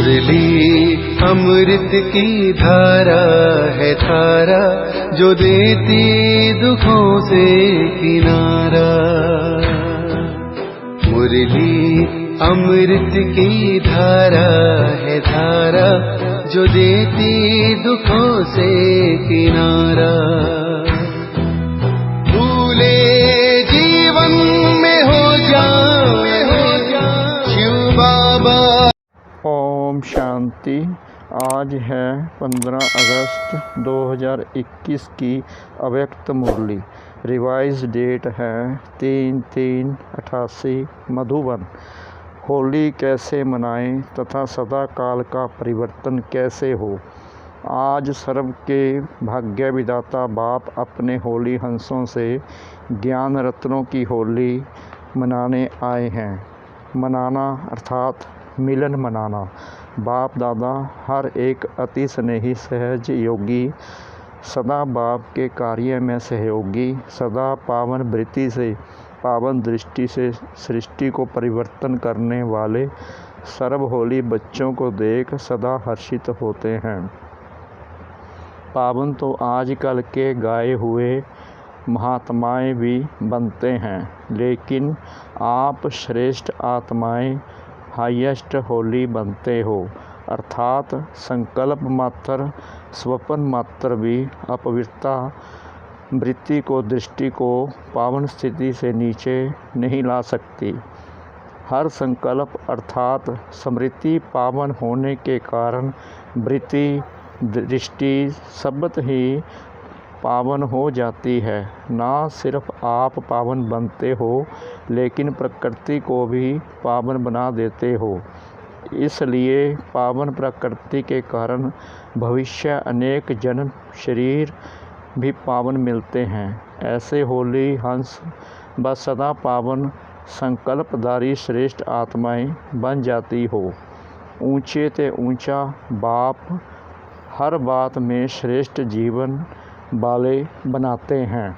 मुरली अमृत की धारा है धारा, जो देती दुखों से किनारा। मुरली अमृत की धारा है धारा, जो देती दुखों से किनारा। भूले जीवन में हो जाए शिव बाबा। ओम शांति। आज है 15 अगस्त 2021 की अव्यक्त मुरली। रिवाइज डेट है 3/3/88 मधुबन। होली कैसे मनाएं तथा सदा काल का परिवर्तन कैसे हो। आज सर्व के भाग्य विधाता बाप अपने होली हंसों से ज्ञान रत्नों की होली मनाने आए हैं। मनाना अर्थात मिलन मनाना। बाप दादा हर एक अति स्नेही सहज योगी, सदा बाप के कार्य में सहयोगी, सदा पावन वृत्ति से पावन दृष्टि से सृष्टि को परिवर्तन करने वाले सर्व होली बच्चों को देख सदा हर्षित होते हैं। पावन तो आजकल के गाए हुए महात्माएं भी बनते हैं, लेकिन आप श्रेष्ठ आत्माएं हाईएस्ट होली बनते हो, अर्थात संकल्प मात्र स्वप्न मात्र भी अपवित्रता वृत्ति को दृष्टि को पावन स्थिति से नीचे नहीं ला सकती। हर संकल्प अर्थात स्मृति पावन होने के कारण वृत्ति दृष्टि सबत ही पावन हो जाती है। ना सिर्फ आप पावन बनते हो, लेकिन प्रकृति को भी पावन बना देते हो। इसलिए पावन प्रकृति के कारण भविष्य अनेक जन्म शरीर भी पावन मिलते हैं। ऐसे होली हंस व सदा पावन संकल्पधारी श्रेष्ठ आत्माएं बन जाती हो। ऊंचे ते ऊंचा बाप हर बात में श्रेष्ठ जीवन वाले बनाते हैं।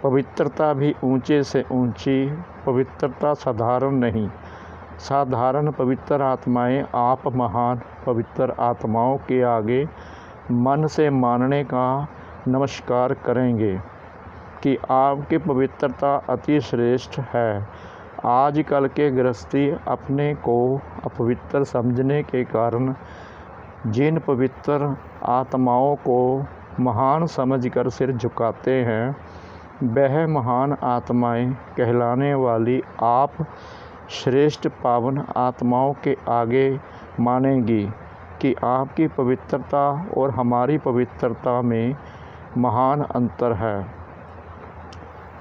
पवित्रता भी ऊंचे से ऊंची, पवित्रता साधारण नहीं। साधारण पवित्र आत्माएं आप महान पवित्र आत्माओं के आगे मन से मानने का नमस्कार करेंगे कि आपकी पवित्रता अति श्रेष्ठ है। आजकल के गृहस्थी अपने को अपवित्र समझने के कारण जिन पवित्र आत्माओं को महान समझकर सिर झुकाते हैं, वह महान आत्माएं कहलाने वाली आप श्रेष्ठ पावन आत्माओं के आगे मानेंगी कि आपकी पवित्रता और हमारी पवित्रता में महान अंतर है।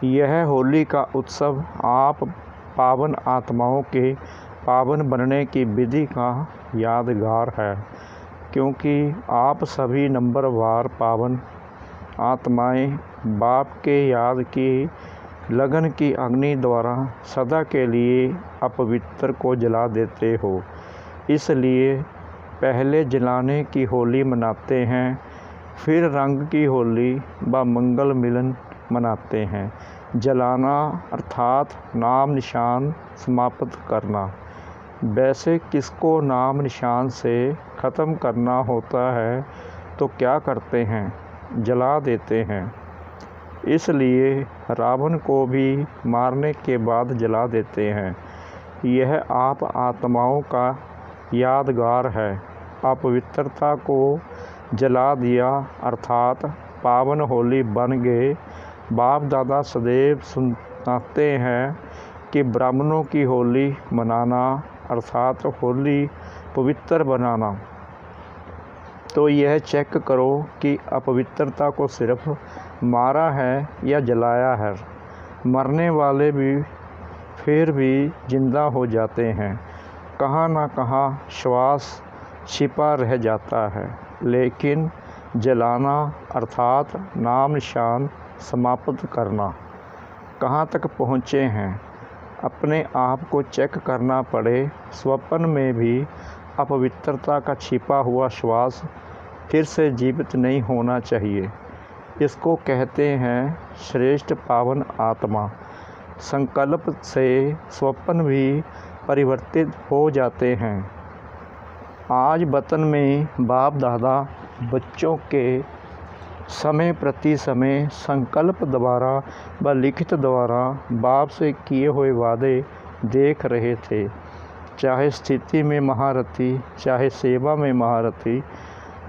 यह होली का उत्सव आप पावन आत्माओं के पावन बनने की विधि का यादगार है, क्योंकि आप सभी नंबरवार पावन आत्माएं बाप के याद की लगन की अग्नि द्वारा सदा के लिए अपवित्र को जला देते हो। इसलिए पहले जलाने की होली मनाते हैं, फिर रंग की होली व मंगल मिलन मनाते हैं। जलाना अर्थात नाम निशान समाप्त करना। वैसे किसको नाम निशान से ख़त्म करना होता है तो क्या करते हैं? जला देते हैं। इसलिए रावण को भी मारने के बाद जला देते हैं। यह आप आत्माओं का यादगार है। अपवित्रता को जला दिया अर्थात पावन होली बन गए। बाप दादा सदैव सुनाते हैं कि ब्राह्मणों की होली मनाना अर्थात होली पवित्र बनाना। तो यह चेक करो कि अपवित्रता को सिर्फ मारा है या जलाया है। मरने वाले भी फिर भी जिंदा हो जाते हैं। कहाँ ना कहाँ श्वास छिपा रह जाता है, लेकिन जलाना अर्थात नाम निशान समाप्त करना कहाँ तक पहुँचे हैं? अपने आप को चेक करना पड़े। स्वप्न में भी अपवित्रता का छिपा हुआ श्वास फिर से जीवित नहीं होना चाहिए। इसको कहते हैं श्रेष्ठ पावन आत्मा। संकल्प से स्वप्न भी परिवर्तित हो जाते हैं। आज वतन में बाप दादा बच्चों के समय प्रति समय संकल्प द्वारा व लिखित द्वारा बाप से किए हुए वादे देख रहे थे। चाहे स्थिति में महारथी, चाहे सेवा में महारथी,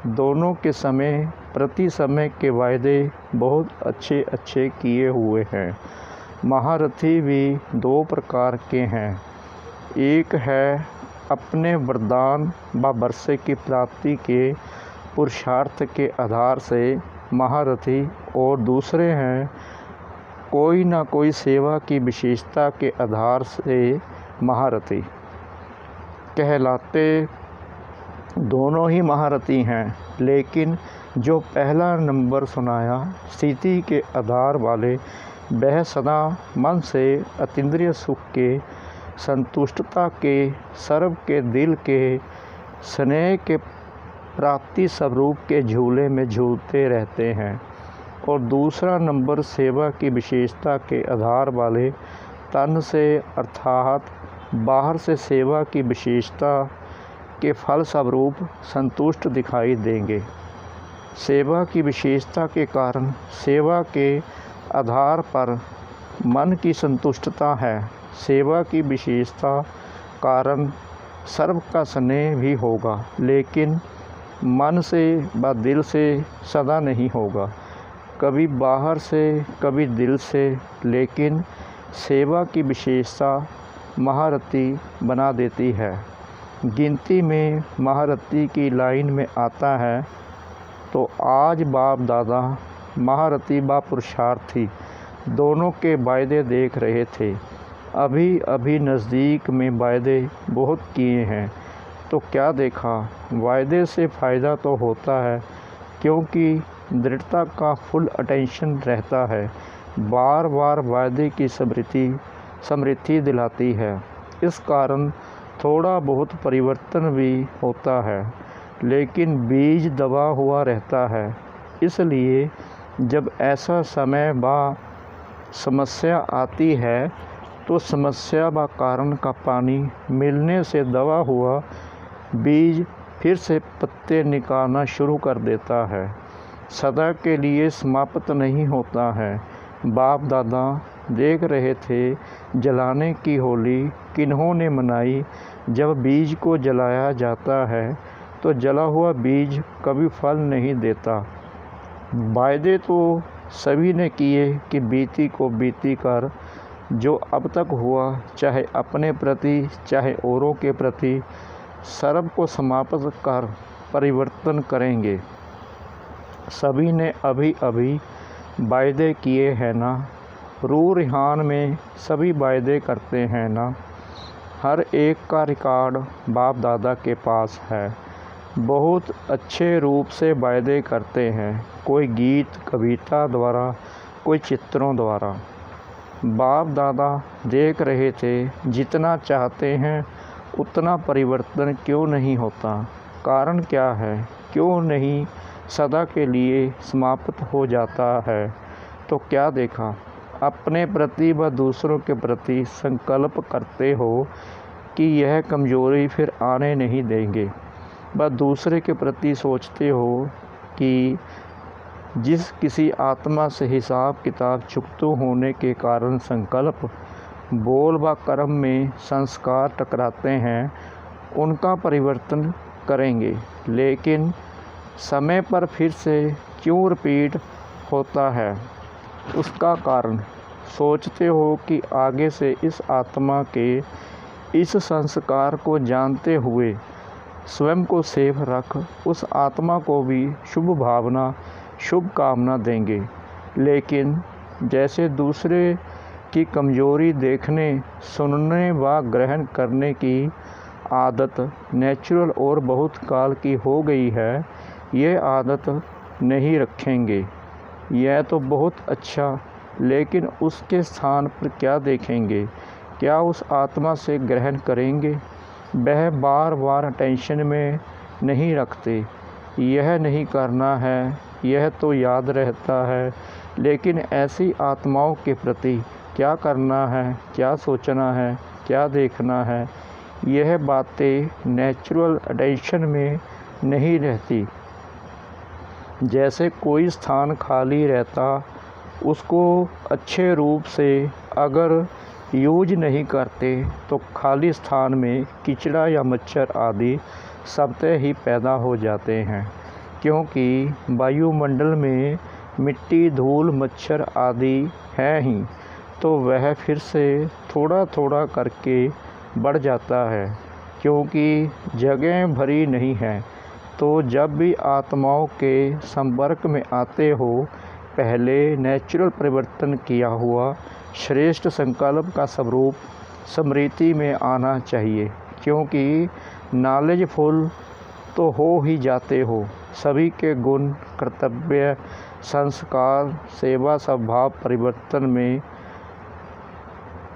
दोनों के समय प्रति समय के वायदे बहुत अच्छे अच्छे किए हुए हैं। महारथी भी दो प्रकार के हैं। एक है अपने वरदान व वर्षे की प्राप्ति के पुरुषार्थ के आधार से महारथी, और दूसरे हैं कोई ना कोई सेवा की विशेषता के आधार से महारथी कहलाते। दोनों ही महारथी हैं, लेकिन जो पहला नंबर सुनाया स्थिति के आधार वाले, वह सदा मन से अतीन्द्रिय सुख के, संतुष्टता के, सर्व के दिल के, स्नेह के प्राप्ति स्वरूप के झूले में झूलते रहते हैं। और दूसरा नंबर सेवा की विशेषता के आधार वाले, तन से अर्थात बाहर से सेवा की विशेषता के फल स्वरूप संतुष्ट दिखाई देंगे। सेवा की विशेषता के कारण सेवा के आधार पर मन की संतुष्टता है। सेवा की विशेषता कारण सर्व का स्नेह भी होगा, लेकिन मन से व दिल से सदा नहीं होगा, कभी बाहर से कभी दिल से। लेकिन सेवा की विशेषता महारथी बना देती है। गिनती में महारथी की लाइन में आता है। तो आज बाप दादा महारथी व पुरुषार्थी दोनों के वायदे देख रहे थे। अभी अभी नज़दीक में वायदे बहुत किए हैं। तो क्या देखा? वायदे से फ़ायदा तो होता है, क्योंकि दृढ़ता का फुल अटेंशन रहता है। बार बार वायदे की स्मृति दिलाती है। इस कारण थोड़ा बहुत परिवर्तन भी होता है, लेकिन बीज दबा हुआ रहता है। इसलिए जब ऐसा समय व समस्या आती है, तो समस्या व कारण का पानी मिलने से दबा हुआ बीज फिर से पत्ते निकालना शुरू कर देता है, सदा के लिए समाप्त नहीं होता है। बाप दादा देख रहे थे जलाने की होली किन्होंने मनाई। जब बीज को जलाया जाता है तो जला हुआ बीज कभी फल नहीं देता। वायदे तो सभी ने किए कि बीती को बीती कर जो अब तक हुआ, चाहे अपने प्रति चाहे औरों के प्रति, सर्व को समाप्त कर परिवर्तन करेंगे। सभी ने अभी अभी वायदे किए हैं ना। रूह रिहान में सभी वायदे करते हैं ना। हर एक का रिकॉर्ड बाप दादा के पास है। बहुत अच्छे रूप से वायदे करते हैं, कोई गीत कविता द्वारा, कोई चित्रों द्वारा। बाप दादा देख रहे थे जितना चाहते हैं उतना परिवर्तन क्यों नहीं होता, कारण क्या है, क्यों नहीं सदा के लिए समाप्त हो जाता है। तो क्या देखा? अपने प्रति व दूसरों के प्रति संकल्प करते हो कि यह कमजोरी फिर आने नहीं देंगे। व दूसरे के प्रति सोचते हो कि जिस किसी आत्मा से हिसाब किताब चुकते होने के कारण संकल्प, बोल व कर्म में संस्कार टकराते हैं, उनका परिवर्तन करेंगे। लेकिन समय पर फिर से क्यों रिपीट होता है, उसका कारण सोचते हो कि आगे से इस आत्मा के इस संस्कार को जानते हुए स्वयं को सेफ रख उस आत्मा को भी शुभ भावना शुभ कामना देंगे। लेकिन जैसे दूसरे की कमजोरी देखने, सुनने व ग्रहण करने की आदत नेचुरल और बहुत काल की हो गई है, ये आदत नहीं रखेंगे। यह तो बहुत अच्छा, लेकिन उसके स्थान पर क्या देखेंगे, क्या उस आत्मा से ग्रहण करेंगे? वह बार बार टेंशन में नहीं रखते, यह नहीं करना है, यह तो याद रहता है। लेकिन ऐसी आत्माओं के प्रति क्या करना है, क्या सोचना है, क्या देखना है, यह बातें नेचुरल अटेंशन में नहीं रहती। जैसे कोई स्थान खाली रहता, उसको अच्छे रूप से अगर यूज नहीं करते तो खाली स्थान में कीचड़ा या मच्छर आदि स्वतः ही पैदा हो जाते हैं, क्योंकि वायुमंडल में मिट्टी, धूल, मच्छर आदि हैं ही, तो वह फिर से थोड़ा थोड़ा करके बढ़ जाता है, क्योंकि जगह भरी नहीं है। तो जब भी आत्माओं के संपर्क में आते हो, पहले नेचुरल परिवर्तन किया हुआ श्रेष्ठ संकल्प का स्वरूप स्मृति में आना चाहिए, क्योंकि नॉलेजफुल तो हो ही जाते हो। सभी के गुण, कर्तव्य, संस्कार, सेवा, स्वभाव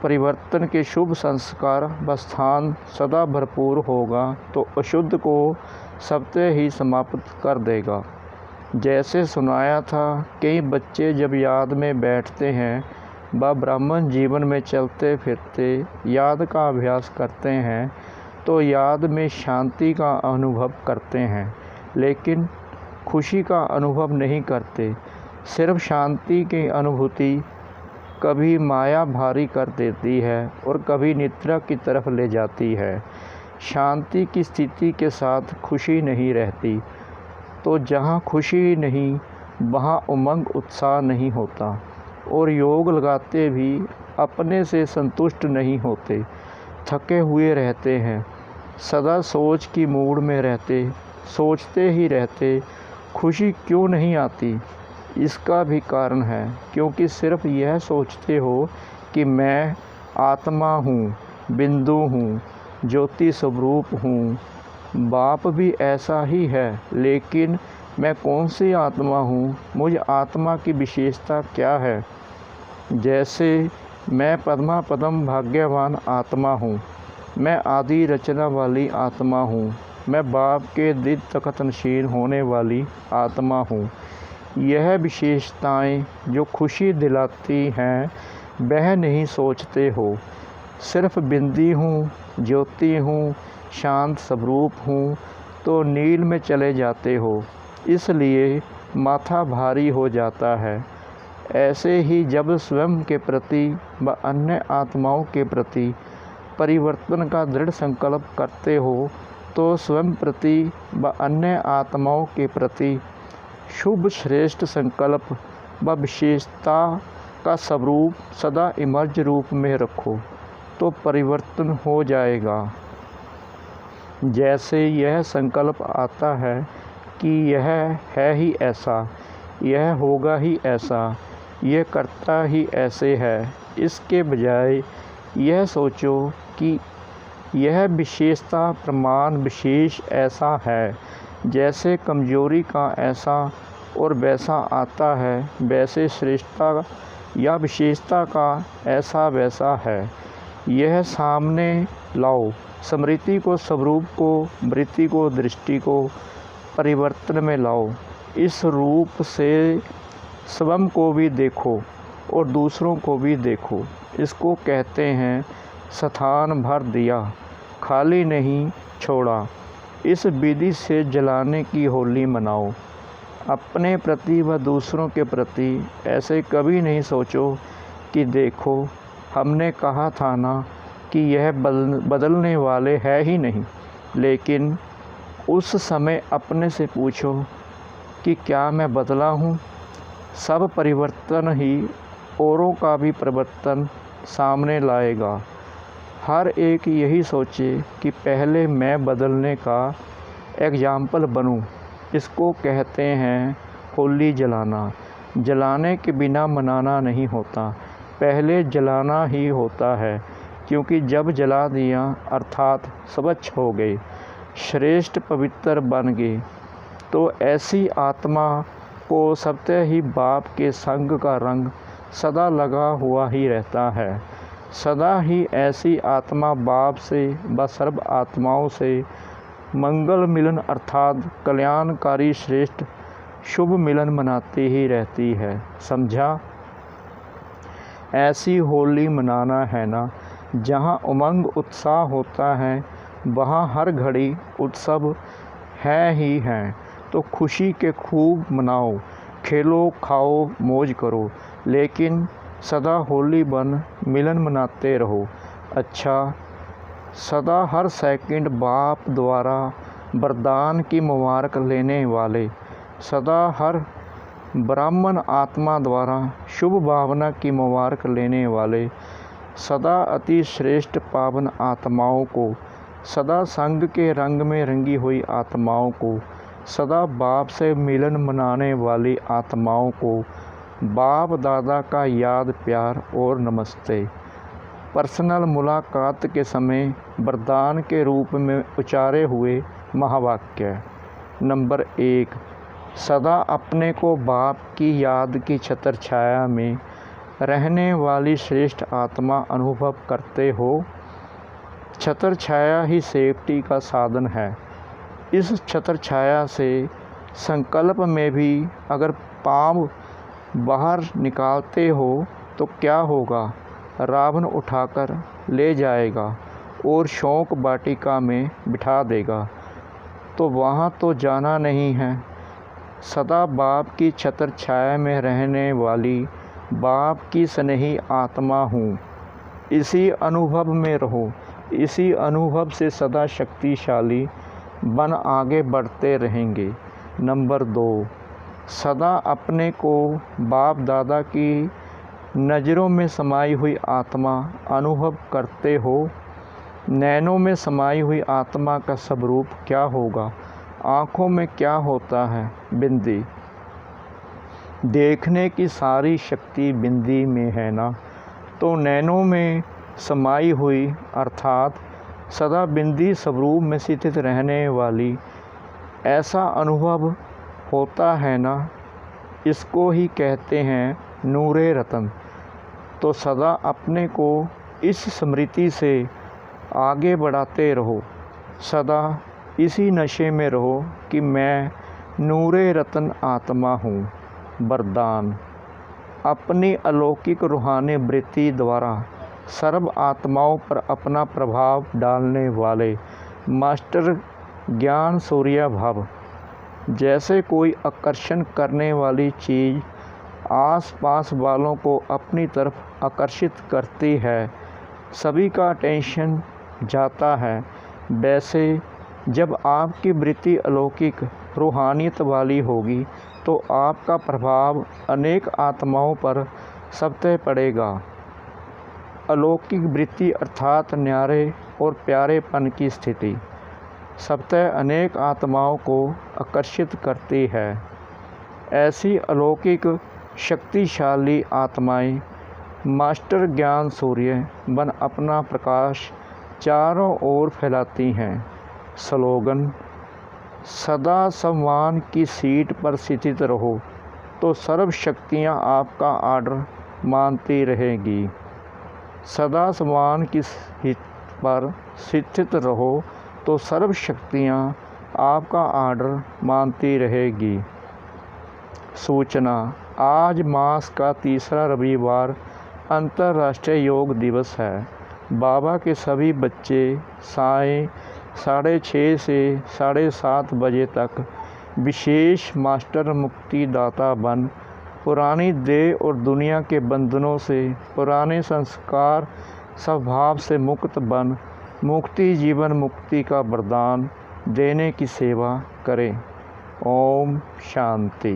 परिवर्तन के शुभ संस्कार व स्थान सदा भरपूर होगा तो अशुद्ध को स्वतः ही समाप्त कर देगा। जैसे सुनाया था, कई बच्चे जब याद में बैठते हैं व ब्राह्मण जीवन में चलते फिरते याद का अभ्यास करते हैं तो याद में शांति का अनुभव करते हैं, लेकिन खुशी का अनुभव नहीं करते। सिर्फ शांति की अनुभूति कभी माया भारी कर देती है और कभी निद्रा की तरफ ले जाती है। शांति की स्थिति के साथ खुशी नहीं रहती, तो जहाँ खुशी नहीं वहाँ उमंग, उत्साह नहीं होता, और योग लगाते भी अपने से संतुष्ट नहीं होते, थके हुए रहते हैं, सदा सोच की मूड में रहते, सोचते ही रहते। खुशी क्यों नहीं आती? इसका भी कारण है, क्योंकि सिर्फ यह सोचते हो कि मैं आत्मा हूँ, बिंदु हूँ, ज्योति स्वरूप हूँ। बाप भी ऐसा ही है, लेकिन मैं कौन सी आत्मा हूँ? मुझ आत्मा की विशेषता क्या है? जैसे मैं पद्मा पदम भाग्यवान आत्मा हूँ, मैं आदि रचना वाली आत्मा हूँ, मैं बाप के दिल तखत नशीन होने वाली आत्मा हूँ। यह विशेषताएं जो खुशी दिलाती हैं वह नहीं सोचते हो। सिर्फ बिंदी हूँ, ज्योति हूँ, शांत स्वरूप हूँ, तो नील में चले जाते हो, इसलिए माथा भारी हो जाता है। ऐसे ही जब स्वयं के प्रति व अन्य आत्माओं के प्रति परिवर्तन का दृढ़ संकल्प करते हो तो स्वयं प्रति व अन्य आत्माओं के प्रति शुभ श्रेष्ठ संकल्प व विशेषता का स्वरूप सदा इमर्ज रूप में रखो तो परिवर्तन हो जाएगा। जैसे यह संकल्प आता है कि यह है ही ऐसा, यह होगा ही ऐसा, यह करता ही ऐसे है, इसके बजाय यह सोचो कि यह विशेषता प्रमाण विशेष ऐसा है, जैसे कमजोरी का ऐसा और वैसा आता है, वैसे श्रेष्ठता या विशेषता का ऐसा वैसा है। यह सामने लाओ, स्मृति को, स्वरूप को, वृत्ति को, दृष्टि को परिवर्तन में लाओ। इस रूप से स्वयं को भी देखो और दूसरों को भी देखो। इसको कहते हैं स्थान भर दिया, खाली नहीं छोड़ा। इस विधि से जलाने की होली मनाओ। अपने प्रति व दूसरों के प्रति ऐसे कभी नहीं सोचो कि देखो हमने कहा था ना कि यह बदलने वाले है ही नहीं, लेकिन उस समय अपने से पूछो कि क्या मैं बदला हूँ? सब परिवर्तन ही औरों का भी परिवर्तन सामने लाएगा। हर एक यही सोचे कि पहले मैं बदलने का एग्जाम्पल बनूं। इसको कहते हैं होली जलाना। जलाने के बिना मनाना नहीं होता, पहले जलाना ही होता है, क्योंकि जब जला दिया अर्थात स्वच्छ हो गए, श्रेष्ठ पवित्र बन गए, तो ऐसी आत्मा को स्वतः ही बाप के संग का रंग सदा लगा हुआ ही रहता है। सदा ही ऐसी आत्मा बाप से व सर्व आत्माओं से मंगल मिलन अर्थात कल्याणकारी श्रेष्ठ शुभ मिलन मनाती ही रहती है। समझा? ऐसी होली मनाना है ना, जहाँ उमंग उत्साह होता है वहाँ हर घड़ी उत्सव है ही है। तो खुशी के खूब मनाओ, खेलो खाओ मौज करो, लेकिन सदा होली बन मिलन मनाते रहो। अच्छा, सदा हर सेकंड बाप द्वारा वरदान की मुबारक लेने वाले, सदा हर ब्राह्मण आत्मा द्वारा शुभ भावना की मुबारक लेने वाले, सदा अति श्रेष्ठ पावन आत्माओं को, सदा संग के रंग में रंगी हुई आत्माओं को, सदा बाप से मिलन मनाने वाली आत्माओं को बाप दादा का याद प्यार और नमस्ते। पर्सनल मुलाकात के समय वरदान के रूप में उच्चारे हुए महावाक्य। नंबर 1, सदा अपने को बाप की याद की छत्र छाया में रहने वाली श्रेष्ठ आत्मा अनुभव करते हो। छत्र छाया ही सेफ्टी का साधन है। इस छत्र छाया से संकल्प में भी अगर पाँव बाहर निकालते हो तो क्या होगा? रावण उठाकर ले जाएगा और शोक वाटिका में बिठा देगा। तो वहाँ तो जाना नहीं है। सदा बाप की छत्र छाया में रहने वाली बाप की स्नेही आत्मा हूँ। इसी अनुभव में रहो। इसी अनुभव से सदा शक्तिशाली बन आगे बढ़ते रहेंगे। नंबर 2, सदा अपने को बाप दादा की नज़रों में समाई हुई आत्मा अनुभव करते हो। नैनों में समाई हुई आत्मा का स्वरूप क्या होगा? आँखों में क्या होता है? बिंदी। देखने की सारी शक्ति बिंदी में है ना। तो नैनों में समाई हुई अर्थात सदा बिंदी स्वरूप में स्थित रहने वाली ऐसा अनुभव होता है ना, इसको ही कहते हैं नूरे रतन। तो सदा अपने को इस स्मृति से आगे बढ़ाते रहो। सदा इसी नशे में रहो कि मैं नूरे रतन आत्मा हूँ। वरदान, अपनी अलौकिक रूहानी वृत्ति द्वारा सर्व आत्माओं पर अपना प्रभाव डालने वाले मास्टर ज्ञान सूर्य भव। जैसे कोई आकर्षण करने वाली चीज़ आसपास वालों को अपनी तरफ आकर्षित करती है, सभी का अटेंशन जाता है, वैसे जब आपकी वृत्ति अलौकिक रूहानियत वाली होगी तो आपका प्रभाव अनेक आत्माओं पर सबसे पड़ेगा। अलौकिक वृत्ति अर्थात न्यारे और प्यारेपन की स्थिति सबसे अनेक आत्माओं को आकर्षित करती है। ऐसी अलौकिक शक्तिशाली आत्माएं मास्टर ज्ञान सूर्य बन अपना प्रकाश चारों ओर फैलाती हैं। स्लोगन, सदा सम्मान की सीट पर स्थित रहो तो सर्व शक्तियाँ आपका आर्डर मानती रहेगी। सदा सम्मान की सीट पर स्थित रहो तो सर्व शक्तियाँ आपका आर्डर मानती रहेगी। सूचना, आज मास का तीसरा रविवार अंतर्राष्ट्रीय योग दिवस है। बाबा के सभी बच्चे सायं 6:30 से 7:30 बजे तक विशेष मास्टर मुक्तिदाता बन पुरानी देह और दुनिया के बंधनों से, पुराने संस्कार स्वभाव से मुक्त बन मुक्ति जीवन मुक्ति का वरदान देने की सेवा करें। ओम शांति।